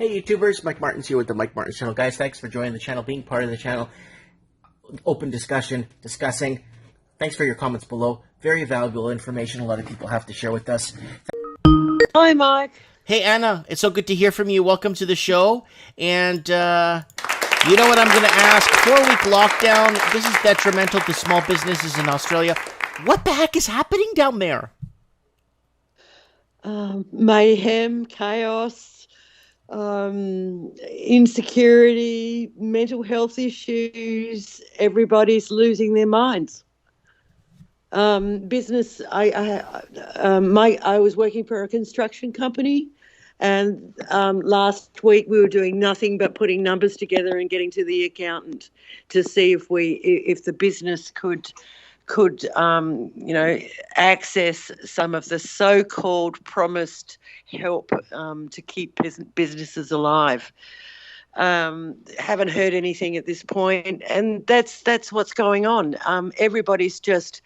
Hey YouTubers, Mike Martin's here with the Mike Martin's channel. Guys, thanks for joining the channel, being part of the channel. Open discussion, discussing. Thanks for your comments below. Very valuable information a lot of people have to share with us. Hi, Mike. Hey Anna, it's so good to hear from you. Welcome to the show. And you know what I'm going to ask? 4-week lockdown. This is detrimental to small businesses in Australia. What the heck is happening down there? Mayhem, chaos, insecurity, mental health issues. Everybody's losing their minds. Business. I was working for a construction company, and last week we were doing nothing but putting numbers together and getting to the accountant to see if the business could access some of the so-called promised help to keep businesses alive. Haven't heard anything at this point, and that's what's going on. Everybody's just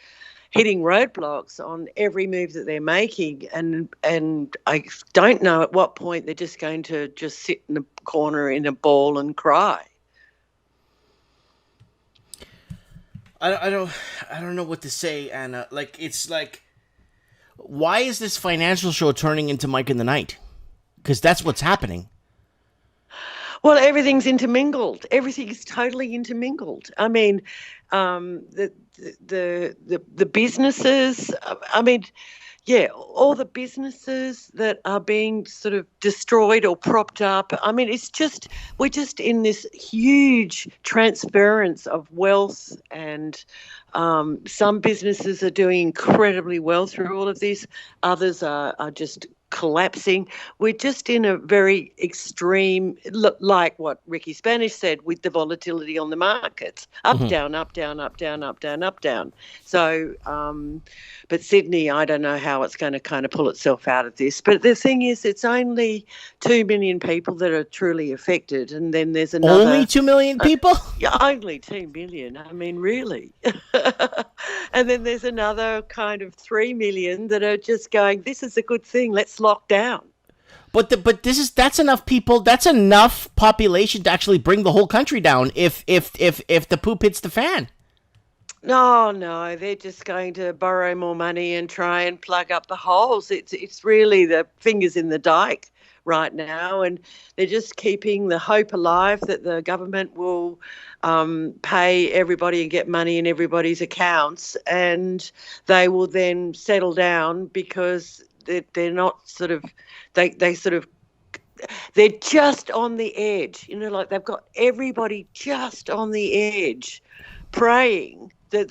hitting roadblocks on every move that they're making, and I don't know at what point they're just going to just sit in a corner in a ball and cry. I don't know what to say, Anna. Why is this financial show turning into Mike in the Night? Because that's what's happening. Well, everything's intermingled. Everything's totally intermingled. I mean, the businesses. I mean, yeah, all the businesses that are being sort of destroyed or propped up. I mean, we're just in this huge transference of wealth, and some businesses are doing incredibly well through all of this. Others are just collapsing. We're just in a very extreme, like what Ricky Spanish said, with the volatility on the markets, up, down, up, down, up, down, up, down, up, down. So, but Sydney, I don't know how it's going to kind of pull itself out of this. But the thing is, it's only 2 million people that are truly affected, and then there's another. Only 2 million people? Yeah, only 2 million. I mean, really. And then there's another kind of 3 million that are just going, this is a good thing, let's lock down. But that's enough people, that's enough population to actually bring the whole country down if the poop hits the fan. No, they're just going to borrow more money and try and plug up the holes. It's really the fingers in the dike right now, and they're just keeping the hope alive that the government will pay everybody and get money in everybody's accounts, and they will then settle down because they're not sort of they're just on the edge, like they've got everybody just on the edge, praying that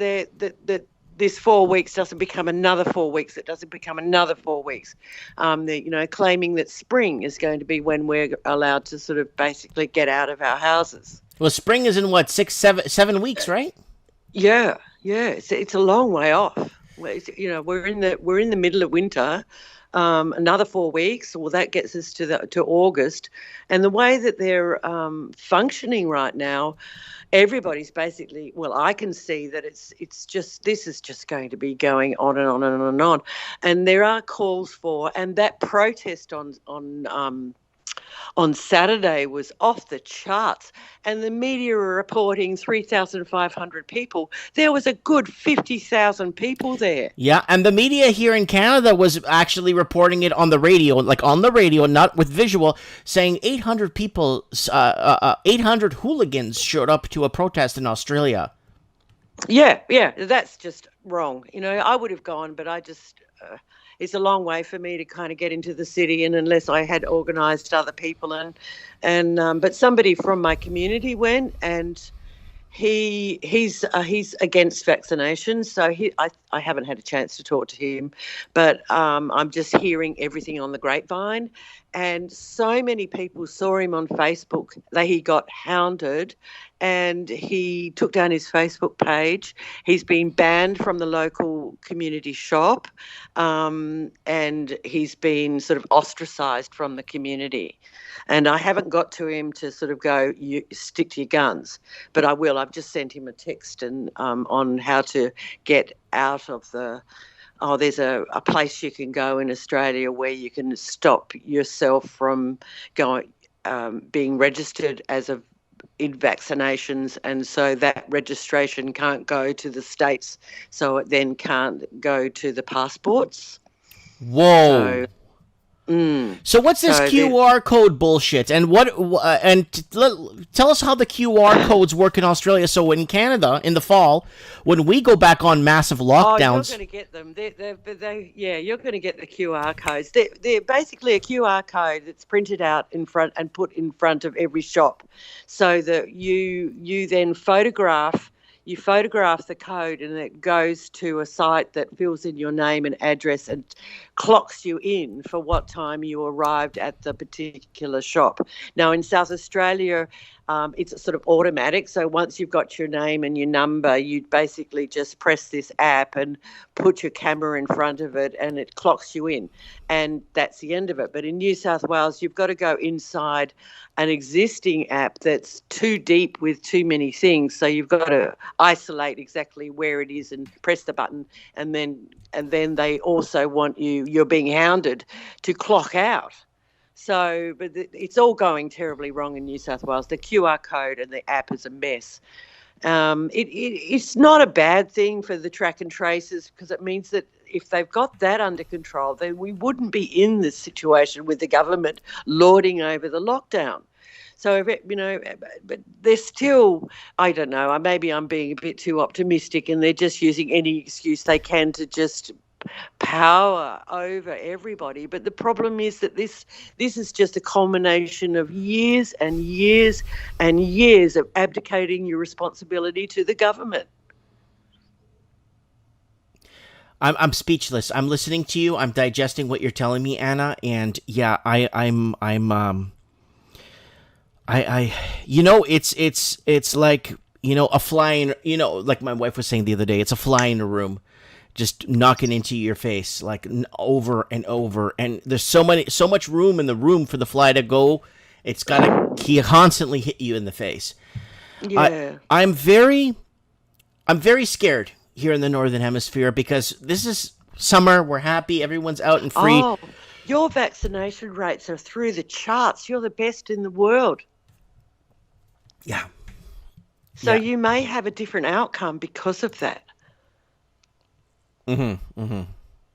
this 4 weeks doesn't become another 4 weeks. It doesn't become another 4 weeks. Claiming that spring is going to be when we're allowed to sort of basically get out of our houses. Well, spring is in what, 7 weeks, right? Yeah. It's a long way off. We're in the middle of winter. Another 4 weeks. Well, that gets us to August, and the way that they're functioning right now, everybody's basically. Well, I can see that this is just going to be going on and on and on and on, and there are calls for, and that protest on Saturday was off the charts, and the media are reporting 3,500 people. There was a good 50,000 people there. Yeah, and the media here in Canada was actually reporting it on the radio, not with visual, saying 800 people, 800 hooligans showed up to a protest in Australia. Yeah, that's just wrong. I would have gone, but I just... it's a long way for me to kind of get into the city, and unless I had organised other people, but somebody from my community went, and he's against vaccinations, so I haven't had a chance to talk to him, but I'm just hearing everything on the grapevine, and so many people saw him on Facebook that he got hounded, and he took down his Facebook page. He's been banned from the local community shop, and he's been sort of ostracised from the community. And I haven't got to him to sort of go, you stick to your guns, but I will. I've just sent him a text and on how to get out of the... Oh, there's a place you can go in Australia where you can stop yourself from going being registered as a in vaccinations, and so that registration can't go to the states, so it then can't go to the passports. Whoa. So what's this So QR code bullshit? And tell us how the QR codes work in Australia. So in Canada in the fall, when we go back on massive lockdowns, you're going to get them. You're going to get the QR codes. They're basically a QR code that's printed out in front and put in front of every shop, so that you then photograph. You photograph the code and it goes to a site that fills in your name and address and clocks you in for what time you arrived at the particular shop. Now, in South Australia, it's sort of automatic. So once you've got your name and your number, you basically just press this app and put your camera in front of it and it clocks you in. And that's the end of it. But in New South Wales, you've got to go inside an existing app that's too deep with too many things. So you've got to isolate exactly where it is and press the button. And then they also want you're being hounded to clock out. So, but it's all going terribly wrong in New South Wales. The QR code and the app is a mess. It's not a bad thing for the track and traces, because it means that if they've got that under control, then we wouldn't be in this situation with the government lording over the lockdown. So, but they're still, I don't know, maybe I'm being a bit too optimistic, and they're just using any excuse they can to just power over everybody. But the problem is that this is just a culmination of years and years and years of abdicating your responsibility to the government. I'm speechless. I'm listening to you. I'm digesting what you're telling me, Anna. And yeah, it's like, a fly in, like my wife was saying the other day, it's a fly in a room, just knocking into your face, like over and over. And there's so much room in the room for the fly to go. It's got to constantly hit you in the face. Yeah. I'm very scared here in the Northern Hemisphere, because this is summer. We're happy. Everyone's out and free. Oh, your vaccination rates are through the charts. You're the best in the world. Yeah. So you may have a different outcome because of that. Mm-hmm. Mm-hmm.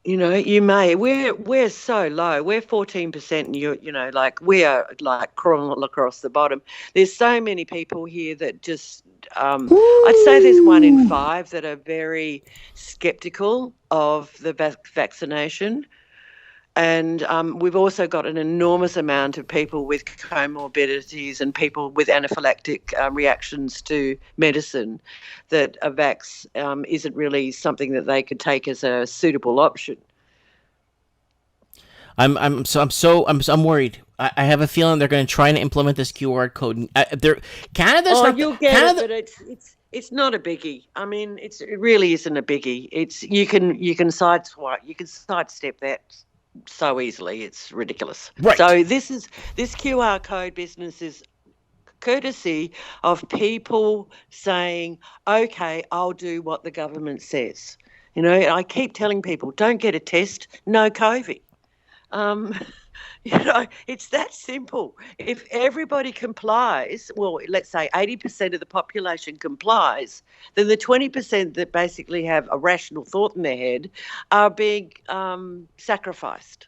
You may. We're so low. We're 14%, and we are like crawling across the bottom. There's so many people here that just, I'd say there's 1 in 5 that are very sceptical of the vaccination. And we've also got an enormous amount of people with comorbidities and people with anaphylactic reactions to medicine, that a vax isn't really something that they could take as a suitable option. I'm worried. I have a feeling they're going to try and implement this QR code. Canada's not. You'll get Canada, it, but it's not a biggie. I mean, it really isn't a biggie. It's you can sidestep that so easily. It's ridiculous. Right. So this QR code business is courtesy of people saying, okay, I'll do what the government says. I keep telling people, don't get a test, no COVID. It's that simple. If everybody complies, well, let's say 80% of the population complies, then the 20% that basically have a rational thought in their head are being sacrificed.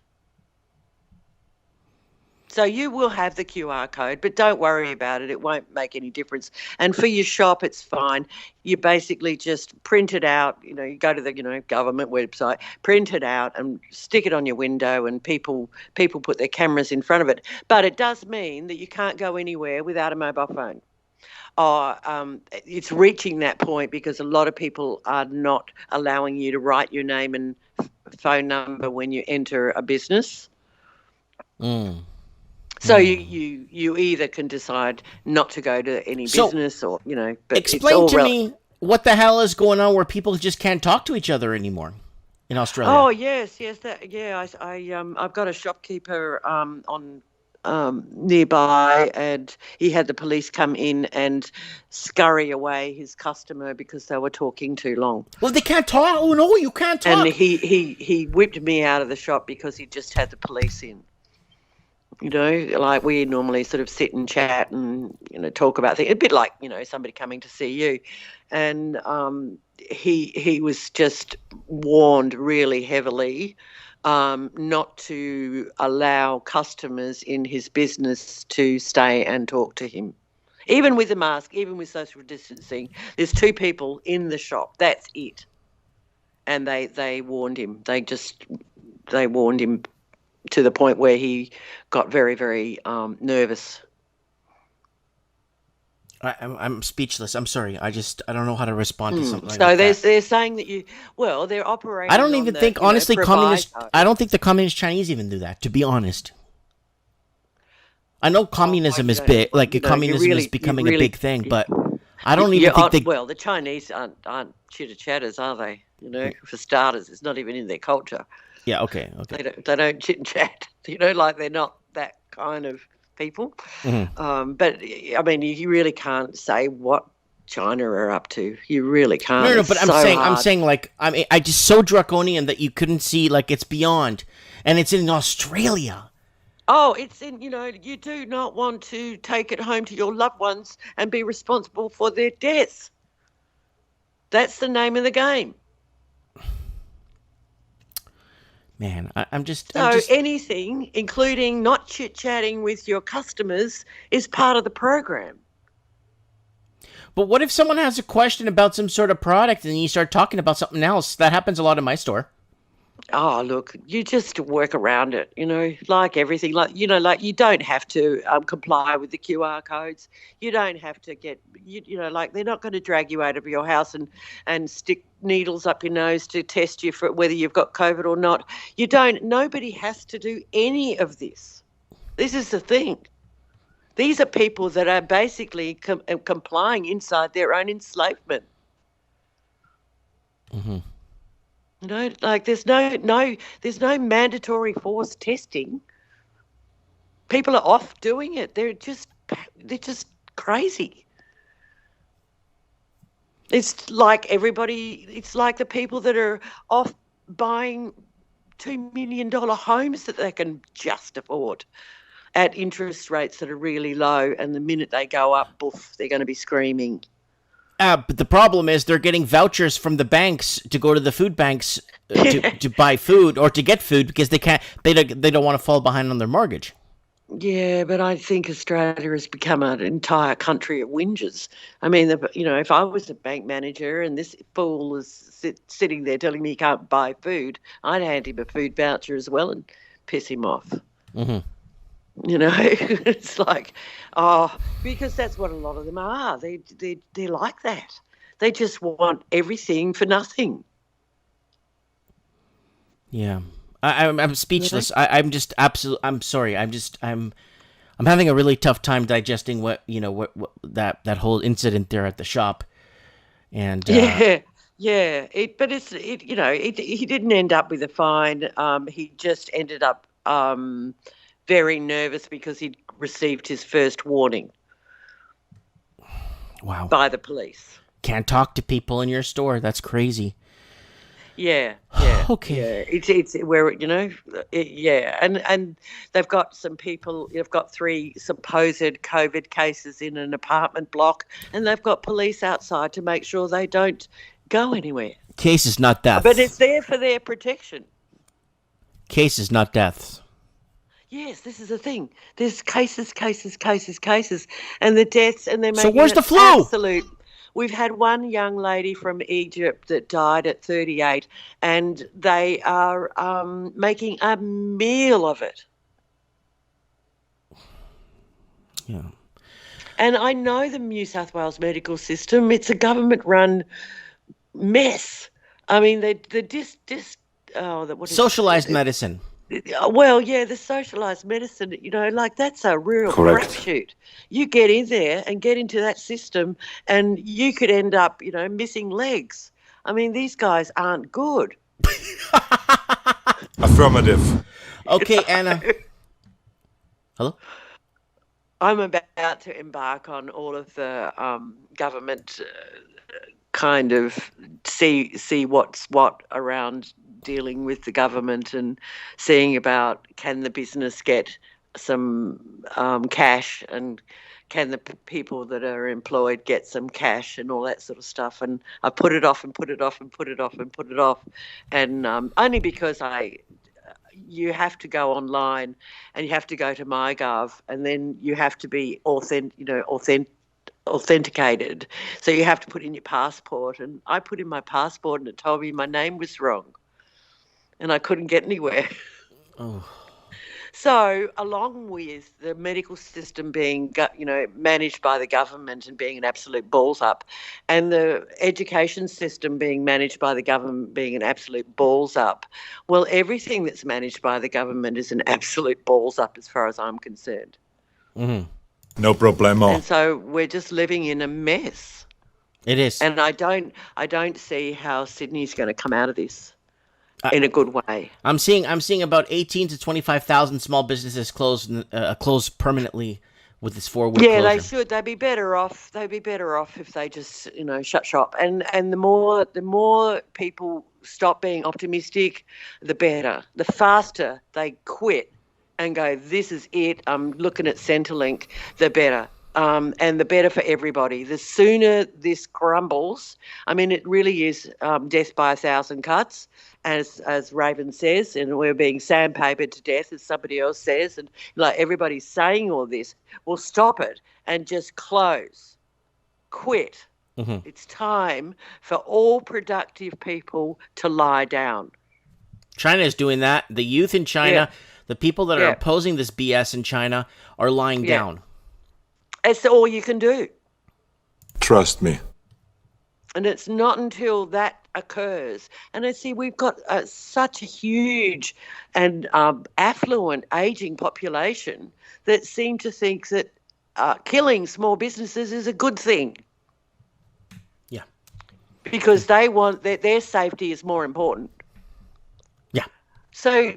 So you will have the QR code, but don't worry about it. It won't make any difference. And for your shop, it's fine. You basically just print it out. You go to the government website, print it out, and stick it on your window. And people put their cameras in front of it. But it does mean that you can't go anywhere without a mobile phone. It's reaching that point because a lot of people are not allowing you to write your name and phone number when you enter a business. So you either can decide not to go to any business or, but explain to me what the hell is going on where people just can't talk to each other anymore in Australia. Oh, yes. I've got a shopkeeper on nearby, and he had the police come in and scurry away his customer because they were talking too long. Well, they can't talk. Oh, no, you can't talk. And he whipped me out of the shop because he just had the police in. You know, like we normally sort of sit and chat and, you know, talk about things, a bit like, you know, somebody coming to see you. And he was just warned really heavily not to allow customers in his business to stay and talk to him. Even with the mask, even with social distancing, there's two people in the shop. That's it. And they warned him. They warned him to the point where he got very, very nervous. I'm speechless. I'm sorry. I don't know how to respond to something like So that. they're saying that they're operating. I don't even think, honestly, proviso. I don't think the communist Chinese even do that, to be honest. I know communism is big, like communism is becoming a big thing, but I don't even think well, the Chinese aren't chitter-chatters, are they? You know, for starters, it's not even in their culture. Yeah, okay. They don't chit and chat. You know, like they're not that kind of people. Mm-hmm. But I mean, you really can't say what China are up to. You really can't. No, but I'm saying, like, I mean, I just so draconian that you couldn't see, like, it's beyond, and it's in Australia. Oh, it's in, you know, you do not want to take it home to your loved ones and be responsible for their deaths. That's the name of the game. Man, I'm just... anything, including not chit-chatting with your customers, is part of the program. But what if someone has a question about some sort of product and you start talking about something else? That happens a lot in my store. Oh, look, you just work around it, you know, like everything. Like, you know, like you don't have to comply with the QR codes. You don't have to you know, like they're not going to drag you out of your house and stick needles up your nose to test you for whether you've got COVID or not. Nobody has to do any of this. This is the thing. These are people that are basically complying inside their own enslavement. Mm-hmm. You know, like there's no mandatory forced testing. People are off doing it. They're just crazy. It's like it's like the people that are off buying $2 million homes that they can just afford at interest rates that are really low, and the minute they go up, boof, they're going to be screaming. But the problem is they're getting vouchers from the banks to go to the food banks to buy food or to get food because they don't want to fall behind on their mortgage. Yeah, but I think Australia has become an entire country of whingers. I mean, you know, if I was a bank manager and this fool was sitting there telling me he can't buy food, I'd hand him a food voucher as well and piss him off. Mm-hmm. You know, it's like, because that's what a lot of them are. They're like that. They just want everything for nothing. Yeah, I'm speechless. Yeah. I'm just absolutely. I'm sorry. I'm having a really tough time digesting what that whole incident there at the shop. And yeah. But he didn't end up with a fine. He just ended up very nervous because he'd received his first warning. Wow. By the police. Can't talk to people in your store. That's crazy. Yeah. Okay. Yeah. It's where, you know, and they've got some people. They've got 3 supposed COVID cases in an apartment block, and they've got police outside to make sure they don't go anywhere. Cases, not deaths. But it's there for their protection. Cases, not deaths. Yes, this is the thing. There's cases, and the deaths, and they're making. So where's the flu? Absolute. We've had one young lady from Egypt that died at 38, and they are making a meal of it. Yeah. And I know the New South Wales medical system. It's a government-run mess. I mean, socialized medicine. Well, yeah, the socialised medicine, you know, like that's a real crapshoot. You get in there and get into that system and you could end up, you know, missing legs. I mean, these guys aren't good. Affirmative. Okay, Anna. Hello? I'm about to embark on all of the government kind of see what's what around dealing with the government and seeing about can the business get cash, and can the people that are employed get some cash and all that sort of stuff. And I put it off and put it off and put it off and put it off, and only because you have to go online and you have to go to MyGov, and then you have to be authenticated. So you have to put in your passport, and I put in my passport and it told me my name was wrong, and I couldn't get anywhere. Oh. So, along with the medical system being, managed by the government and being an absolute balls up, and the education system being managed by the government being an absolute balls up, well, everything that's managed by the government is an absolute balls up as far as I'm concerned. Mm-hmm. No problemo. And so we're just living in a mess. It is. And I don't see how Sydney's going to come out of this in a good way. I'm seeing about 18 to 25,000 small businesses close permanently with this 4-week closure. Yeah, they should. They'd be better off if they just, shut shop. And the more people stop being optimistic, the better. The faster they quit and go, this is it, I'm looking at Centrelink, the better. And the better for everybody. The sooner this crumbles, I mean, it really is death by 1,000 cuts, as Raven says, and we're being sandpapered to death, as somebody else says, and like everybody's saying all this. Well, stop it and just close, quit. Mm-hmm. It's time for all productive people to lie down. China is doing that. The youth in China, the people that are opposing this BS in China are lying down. It's all you can do. Trust me. And it's not until that occurs. And I see we've got such a huge and affluent ageing population that seem to think that killing small businesses is a good thing. Yeah. Because they want their safety is more important. Yeah. So,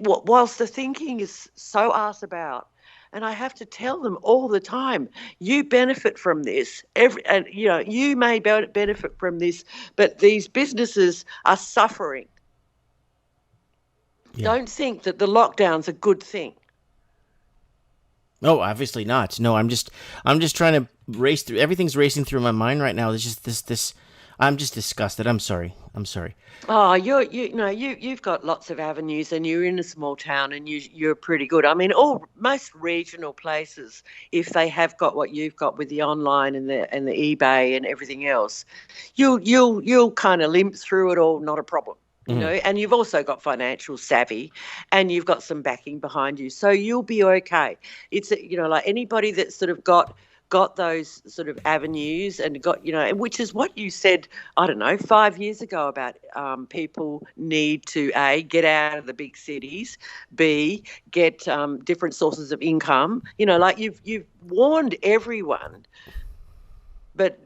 whilst the thinking is so arse about, and I have to tell them all the time, you benefit from this. You may benefit from this, but these businesses are suffering. Yeah. Don't think that the lockdown's a good thing. No, obviously not. No, I'm just trying to race through. Everything's racing through my mind right now. There's just this. I'm just disgusted. I'm sorry. Oh, you've got lots of avenues, and you're in a small town, and you're pretty good. I mean, most regional places, if they have got what you've got with the online and the eBay and everything else, you'll kind of limp through it all, not a problem. And you've also got financial savvy, and you've got some backing behind you, so you'll be okay. It's like anybody that's sort of got those sort of avenues and got, which is what you said, I don't know, 5 years ago about people need to A, get out of the big cities, B, get different sources of income. Like you've warned everyone, but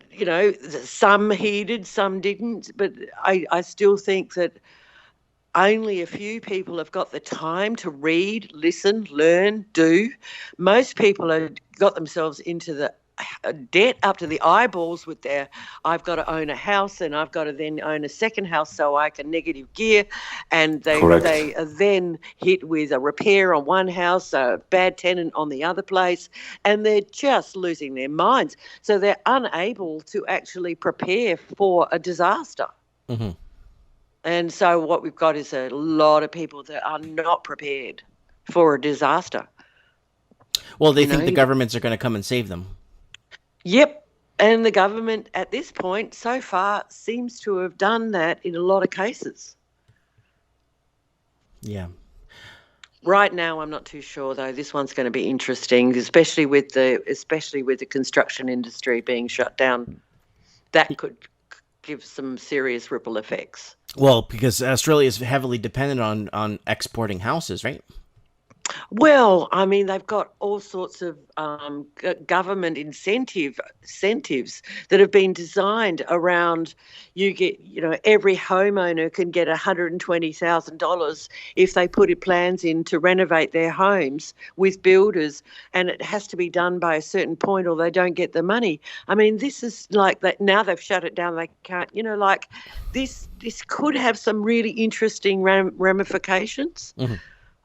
some heeded, some didn't. But I still think that only a few people have got the time to read, listen, learn, do. Most people have got themselves into the debt up to the eyeballs with I've got to own a house, and I've got to then own a second house so I can negative gear, and they are then hit with a repair on one house, a bad tenant on the other place, and they're just losing their minds. So they're unable to actually prepare for a disaster. Mm-hmm. And so what we've got is a lot of people that are not prepared for a disaster. Well, they think the governments are going to come and save them. Yep. And the government at this point so far seems to have done that in a lot of cases. Yeah. Right now, I'm not too sure, though. This one's going to be interesting, especially with the construction industry being shut down. That could give some serious ripple effects. Well, because Australia is heavily dependent on exporting houses, right? Well, I mean, they've got all sorts of government incentives that have been designed around. You get, every homeowner can get $120,000 if they put plans in to renovate their homes with builders, and it has to be done by a certain point or they don't get the money. I mean, this is like that. Now they've shut it down. They can't, this could have some really interesting ramifications. Mm-hmm.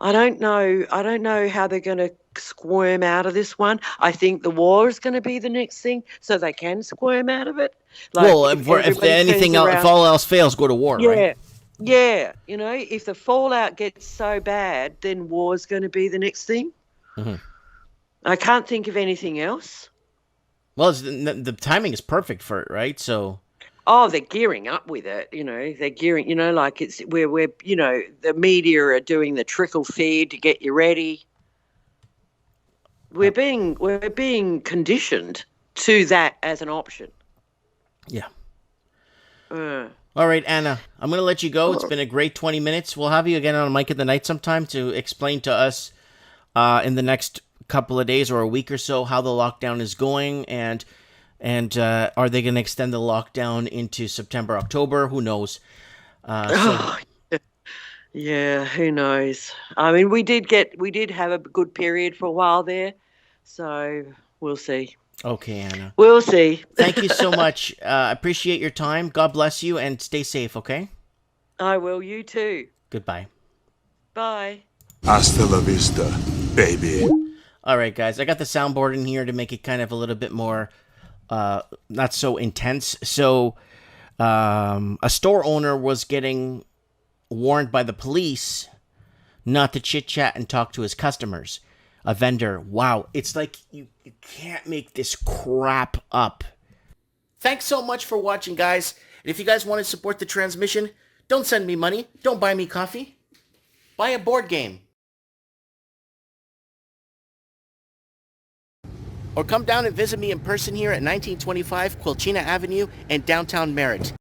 I don't know. I don't know how they're going to squirm out of this one. I think the war is going to be the next thing, so they can squirm out of it. Like Well, if if everybody turns anything else, if around, all else fails, go to war, right? yeah, yeah. You know, if the fallout gets so bad, then war is going to be the next thing. Mm-hmm. I can't think of anything else. Well, the timing is perfect for it, right? So, Oh, they're gearing up with it. You know, they're gearing. You know, like it's we're you know the media are doing the trickle feed to get you ready. We're being conditioned to that as an option. yeah. Uh, All right, Anna, I'm going to let you go. It's been a great 20 minutes. We'll have you again on Mike at the Night sometime to explain to us in the next couple of days or a week or so how the lockdown is going, and are they going to extend the lockdown into September, October? Who knows? So yeah, who knows? I mean, we did have a good period for a while there, so we'll see. okay, Anna. We'll see. Thank you so much. Appreciate your time. God bless you, and stay safe, okay? I will. You too. Goodbye. Bye. Hasta la vista, baby. All right, guys. I got the soundboard in here to make it kind of a little bit more not so intense. So a store owner was getting warned by the police not to chit-chat and talk to his customers. A vendor. Wow. It's like you can't make this crap up. Thanks so much for watching, guys. And if you guys want to support the transmission, don't send me money. Don't buy me coffee. Buy a board game. Or come down and visit me in person here at 1925 Quilchena Avenue in downtown Merritt.